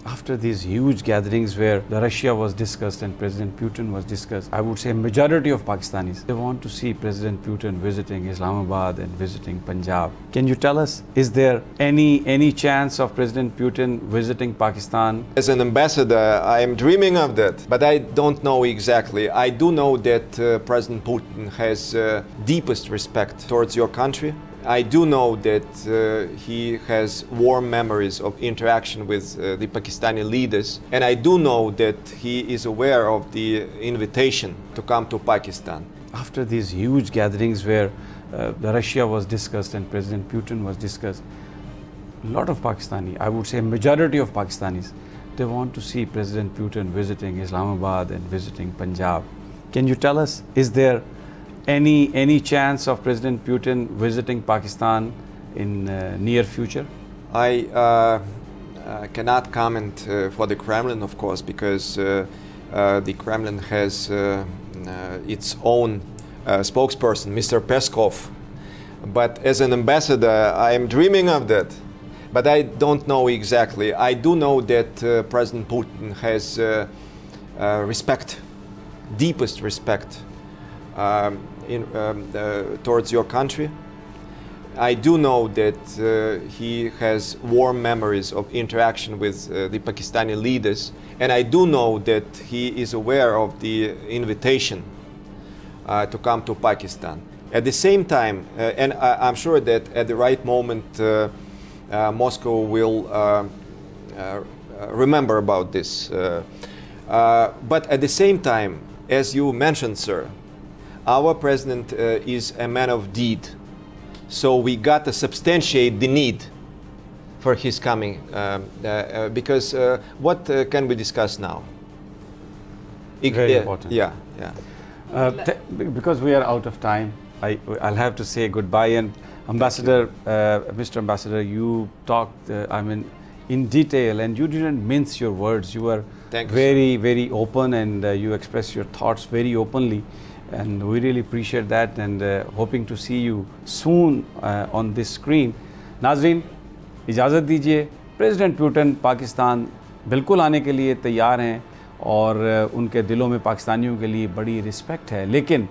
After these huge gatherings where the Russia was discussed and President Putin was discussed, I would say majority of Pakistanis, they want to see President Putin visiting Islamabad and visiting Punjab. Can you tell us, is there any chance of President Putin visiting Pakistan? As an ambassador, I am dreaming of that, but I don't know exactly. I do know that President Putin has deepest respect towards your country. I do know that he has warm memories of interaction with the Pakistani leaders, and I do know that he is aware of the invitation to come to Pakistan. After these huge gatherings where the Russia was discussed and President Putin was discussed, a lot of Pakistani, I would say majority of Pakistanis, they want to see President Putin visiting Islamabad and visiting Punjab. Can you tell us, is there any chance of President Putin visiting Pakistan in near future? I cannot comment for the Kremlin, of course, because the Kremlin has its own spokesperson, Mr. Peskov. But as an ambassador, I am dreaming of that. But I don't know exactly. I do know that President Putin has respect, deepest respect towards your country. I do know that he has warm memories of interaction with the Pakistani leaders, and I do know that he is aware of the invitation to come to Pakistan. At the same time, and I'm sure that at the right moment, Moscow will remember about this. But at the same time, as you mentioned, sir, our president is a man of deed, so we got to substantiate the need for his coming, because what can we discuss now? Very important. Yeah. Because we are out of time, I'll have to say goodbye. And Ambassador, Mr. Ambassador, you talked, in detail, and you didn't mince your words. You were very open, and you expressed your thoughts very openly. And we really appreciate that, and hoping to see you soon on this screen. नाज़रीन, इजाज़त दीजिए। President Putin Pakistan बिल्कुल आने के लिए तैयार हैं, और उनके दिलों में पाकिस्तानियों के लिए बड़ी रिस्पेक्ट है, लेकिन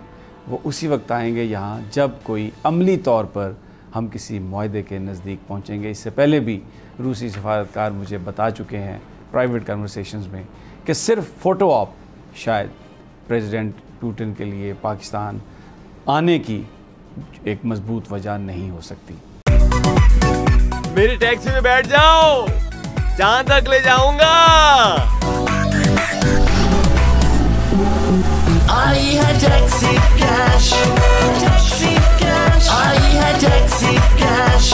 वो उसी वक्त आएंगे यहाँ जब कोई अमली तौर पर हम किसी मुआहदे के नज़दीक पहुँचेंगे। इससे पहले भी रूसी सफारतकार मुझे बता चुके हैं प्राइवेट कन्वर्सेशंस में कि सिर्फ फ़ोटो ऑप शायद प्रेसिडेंट पुतिन के लिए पाकिस्तान आने की एक मजबूत वजह नहीं हो सकती। मेरी टैक्सी में बैठ जाओ, जहां तक ले जाऊंगा। आई है टैक्सी कैश, टैक्सी कैश, आई है टैक्सी कैश,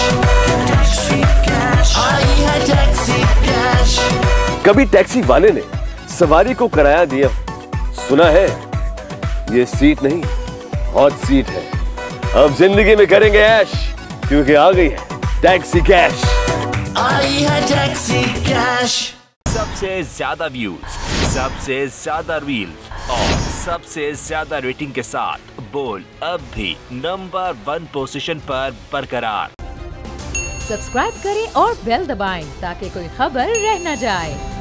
टैक्सी कैश, आई है टैक्सी कैश। कभी टैक्सी वाले ने सवारी को किराया दिया, सुना है ये सीट नहीं हॉट सीट है। अब जिंदगी में करेंगे ऐश, क्योंकि आ गई है टैक्सी कैश। आई है टैक्सी कैश। सबसे ज्यादा व्यूज, सबसे ज्यादा रील्स और सबसे ज्यादा रेटिंग के साथ बोल अब भी नंबर 1 पोजीशन पर बरकरार। सब्सक्राइब करें और बेल दबाएं ताकि कोई खबर रह न जाए।